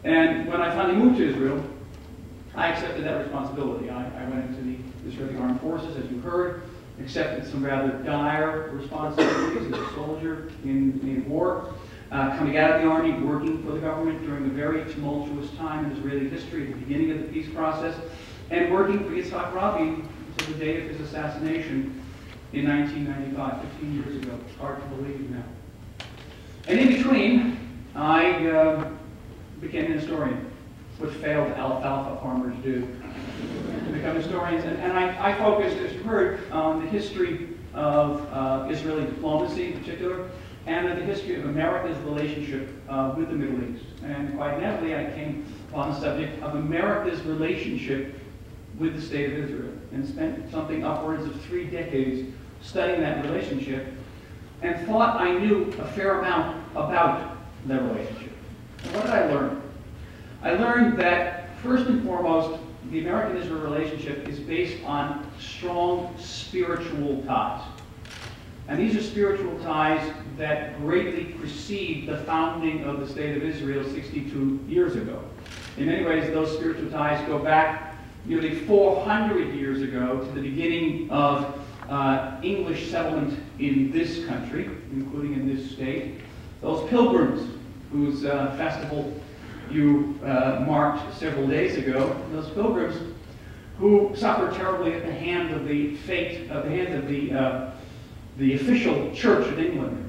And when I finally moved to Israel, I accepted that responsibility. I went into the Israeli Armed Forces, as you heard, accepted some rather dire responsibilities as a soldier in war, coming out of the army, working for the government during a very tumultuous time in Israeli history, at the beginning of the peace process, and working for Yitzhak Rabin until the day of his assassination in 1995, 15 years ago. It's hard to believe now. And in between, I became an historian, which failed alfalfa farmers do to become historians. And I focused, as you heard, on the history of Israeli diplomacy in particular, and the history of America's relationship with the Middle East. And quite inevitably, I came upon the subject of America's relationship with the State of Israel, and spent something upwards of 3 decades studying that relationship, and thought I knew a fair amount about that relationship. And what did I learn? I learned that, first and foremost, the American-Israel relationship is based on strong spiritual ties. And these are spiritual ties that greatly precede the founding of the State of Israel 62 years ago. In many ways, those spiritual ties go back nearly 400 years ago to the beginning of English settlement in this country, including in this state. Those pilgrims whose festival you marked several days ago, those pilgrims who suffered terribly at the hand of the fate, at the hand of the official Church of England,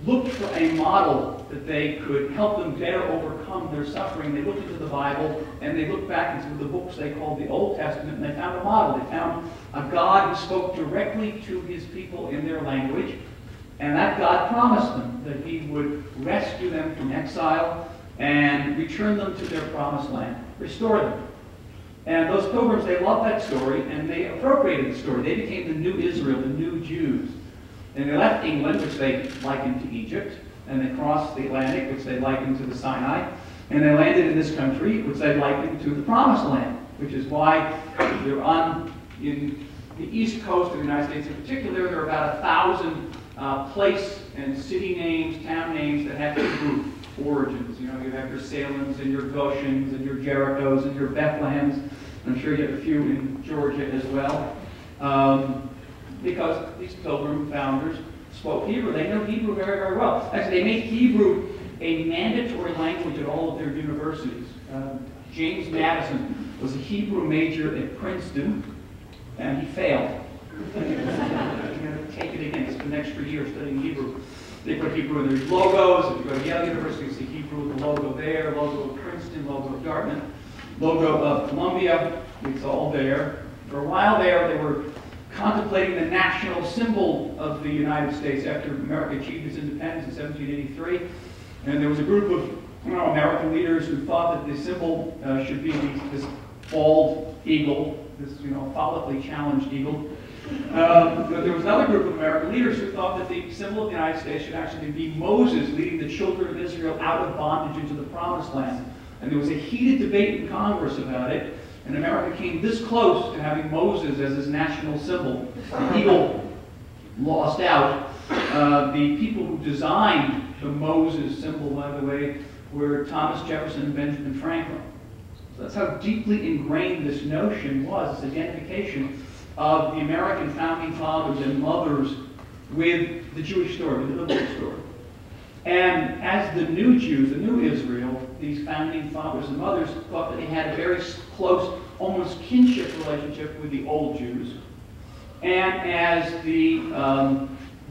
looked for a model that they could help them better overcome their suffering. They looked into the Bible, and they looked back into the books they called the Old Testament, and they found a model. They found a God who spoke directly to his people in their language, and that God promised them that he would rescue them from exile and return them to their promised land, restore them. And those pilgrims, they loved that story, and they appropriated the story. They became the new Israel, the new Jews. And they left England, which they likened to Egypt, and they crossed the Atlantic, which they likened to the Sinai, and they landed in this country, which they likened to the Promised Land, which is why they're in the east coast of the United States in particular. There are about 1,000 place and city names, town names that have Hebrew origins. You know, you have your Salems and your Goshens and your Jerichos and your Bethlehems. I'm sure you have a few in Georgia as well. Because these pilgrim founders spoke Hebrew. They know Hebrew very, very well. Actually, they made Hebrew a mandatory language at all of their universities. James Madison was a Hebrew major at Princeton, and he failed. He had to take it again. He spent an extra year studying Hebrew. They put Hebrew in their logos. If you go to Yale University, you see Hebrew with the logo there, logo of Princeton, logo of Dartmouth, logo of Columbia. It's all there. For a while there, they were contemplating the national symbol of the United States after America achieved its independence in 1783. And there was a group of American leaders who thought that the symbol should be this bald eagle, this follically challenged eagle. But there was another group of American leaders who thought that the symbol of the United States should actually be Moses leading the children of Israel out of bondage into the Promised Land. And there was a heated debate in Congress about it. And America came this close to having Moses as its national symbol. The eagle lost out. The people who designed the Moses symbol, by the way, were Thomas Jefferson and Benjamin Franklin. So that's how deeply ingrained this notion was, this identification of the American founding fathers and mothers with the Jewish story, with the biblical story. And as the new Jews, the new Israel, these founding fathers and mothers thought that they had a very close, almost kinship relationship with the old Jews. And as the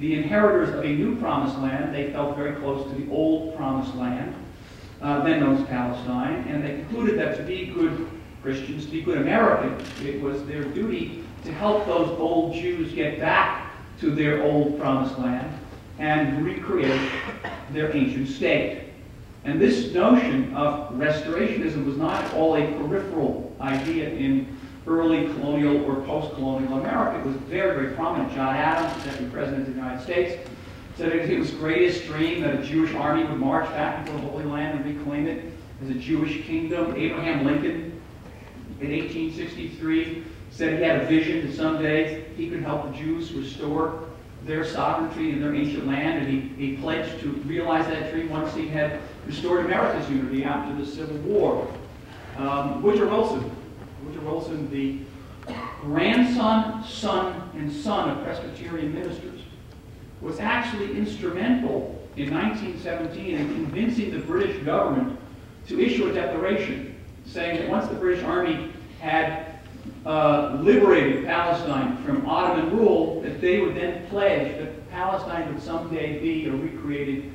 inheritors of a new promised land, they felt very close to the old promised land, then known as Palestine. And they concluded that to be good Christians, to be good Americans, it was their duty to help those old Jews get back to their old promised land and recreate their ancient state. And this notion of restorationism was not at all a peripheral idea in early colonial or post-colonial America. It was very, very prominent. John Adams, the second president of the United States, said it was his greatest dream that a Jewish army would march back into the Holy Land and reclaim it as a Jewish kingdom. Abraham Lincoln, in 1863, said he had a vision that someday he could help the Jews restore their sovereignty in their ancient land, and he pledged to realize that dream once he had restored America's unity after the Civil War. Woodrow Wilson, the grandson, son, and son of Presbyterian ministers, was actually instrumental in 1917 in convincing the British government to issue a declaration saying that once the British Army had liberated Palestine from Ottoman rule, that they would then pledge that Palestine would someday be a recreated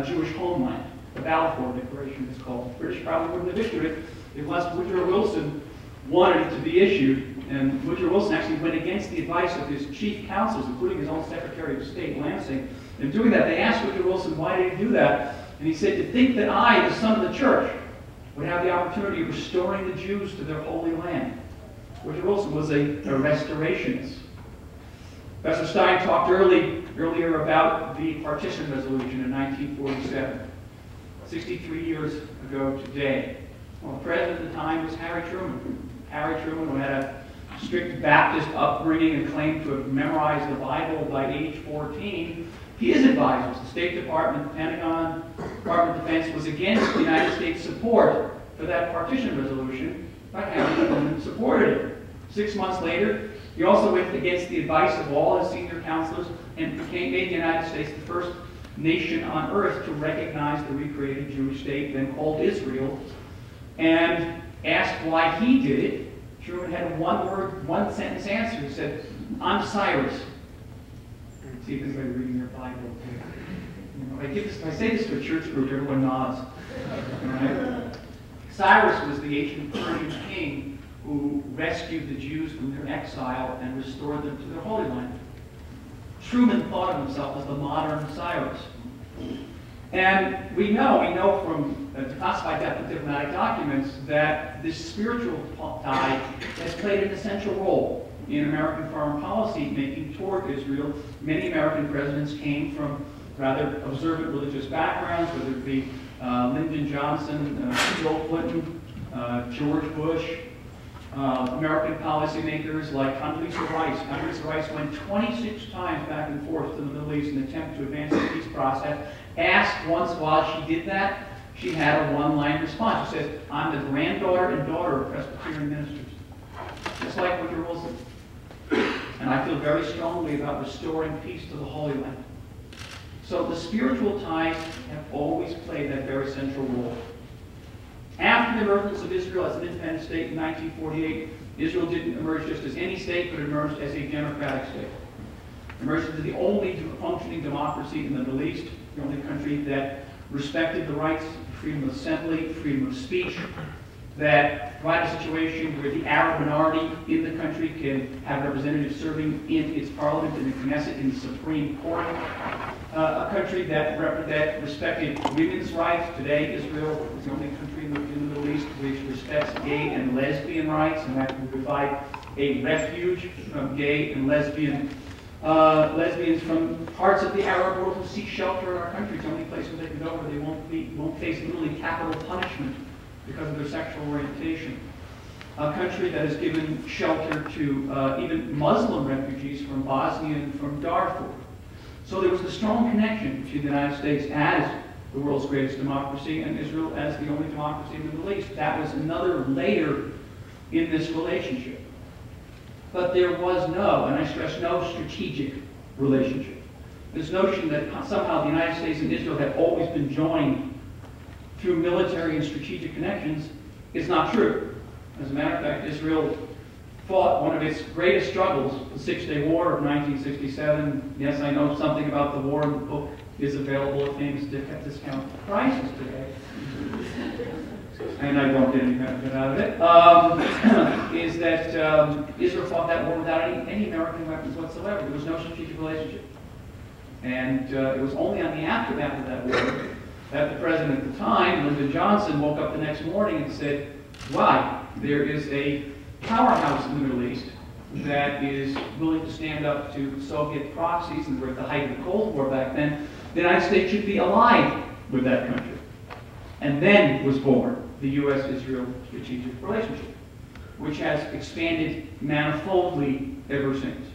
Jewish homeland. The Balfour Declaration is called. The British probably wouldn't have issued it unless Woodrow Wilson wanted it to be issued. And Woodrow Wilson actually went against the advice of his chief counselors, including his own Secretary of State, Lansing. In doing that, they asked Woodrow Wilson, why did he do that? And he said, to think that I, the son of the church, would have the opportunity of restoring the Jews to their holy land. Woodrow Wilson was a restorationist. Professor Stein talked earlier about the partition resolution in 1947, 63 years ago today. Well, the president at the time was Harry Truman. Harry Truman, who had a strict Baptist upbringing and claimed to have memorized the Bible by age 14, his advisors, the State Department, the Pentagon, Department of Defense, was against the United States support for that partition resolution, but Harry Truman supported it. 6 months later, he also went against the advice of all his senior counselors and made the United States the first nation on earth to recognize the recreated Jewish state, then called Israel. And asked why he did it, Truman had a one-word, one-sentence answer. He said, I'm Cyrus. See if anybody reading their Bible. If I say this to a church group, everyone nods. Right? Cyrus was the ancient Persian king who rescued the Jews from their exile and restored them to their Holy Land. Truman thought of himself as the modern Cyrus. And we know from classified diplomatic documents that this spiritual tie has played an essential role in American foreign policy making toward Israel. Many American presidents came from rather observant religious backgrounds, whether it be Lyndon Johnson, Bill Clinton, George Bush, American policymakers like Condoleezza Rice. Condoleezza Rice went 26 times back and forth to the Middle East in an attempt to advance the peace process. Asked once while she did that, she had a one-line response. She says, I'm the granddaughter and daughter of Presbyterian ministers. Just like Woodrow Wilson. And I feel very strongly about restoring peace to the Holy Land. So the spiritual ties have always played that very central role. After the emergence of Israel as an independent state in 1948, Israel didn't emerge just as any state, but emerged as a democratic state. Emerged as the only functioning democracy in the Middle East, the only country that respected the rights, freedom of assembly, freedom of speech, that provided a situation where the Arab minority in the country can have representatives serving in its parliament, in the Knesset, in the Supreme Court. A country that respected women's rights. Today, Israel is the only country in the Middle East which respects gay and lesbian rights, and that will provide a refuge from gay and lesbians from parts of the Arab world who seek shelter in our country. It's the only place where they can go where they won't face literally capital punishment because of their sexual orientation. A country that has given shelter to even Muslim refugees from Bosnia and from Darfur. So there was a strong connection between the United States as the world's greatest democracy and Israel as the only democracy in the Middle East. That was another layer in this relationship. But there was no, and I stress no, strategic relationship. This notion that somehow the United States and Israel have always been joined through military and strategic connections is not true. As a matter of fact, Israel fought one of its greatest struggles, the Six-Day War of 1967. Yes, I know something about the war. The book is available at famous discount prices today. And I don't get any benefit out of it. Is that Israel fought that war without any American weapons whatsoever. There was no strategic relationship. And it was only on the aftermath of that war that the president at the time, Lyndon Johnson, woke up the next morning and said, wow, there is a powerhouse in the Middle East that is willing to stand up to Soviet proxies, and we're at the height of the Cold War back then. The United States should be allied with that country. And then was born the U.S.-Israel strategic relationship, which has expanded manifoldly ever since.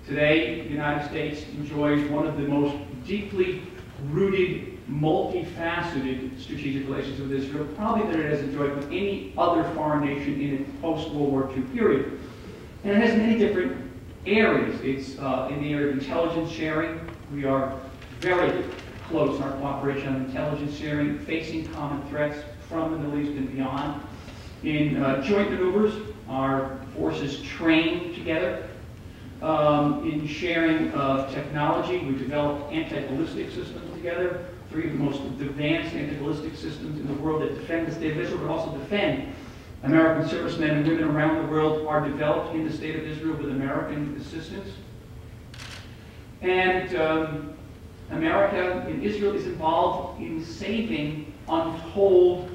Today, the United States enjoys one of the most deeply rooted, multifaceted strategic relations with Israel, probably that it has enjoyed with any other foreign nation in its post-World War II period. And it has many different areas. It's in the area of intelligence sharing. We are very close in our cooperation on intelligence sharing, facing common threats from the Middle East and beyond. In joint maneuvers, our forces train together. In sharing of technology, we developed anti-ballistic systems together, 3 of the most advanced anti-ballistic systems in the world that defend the state of Israel, but also defend American servicemen and women around the world are developed in the state of Israel with American assistance. And America in Israel is involved in saving untold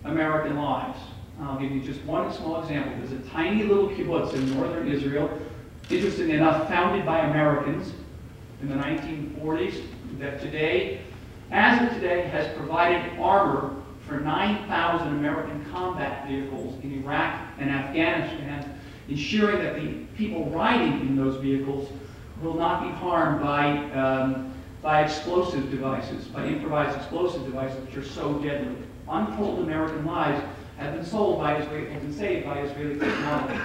American lives. I'll give you just one small example. There's a tiny little kibbutz in northern Israel, interestingly enough, founded by Americans in the 1940s, that today, as of today, has provided armor for 9,000 American combat vehicles in Iraq and Afghanistan, ensuring that the people riding in those vehicles will not be harmed by explosive devices, by improvised explosive devices, which are so deadly. Untold American lives have been saved by Israeli technology.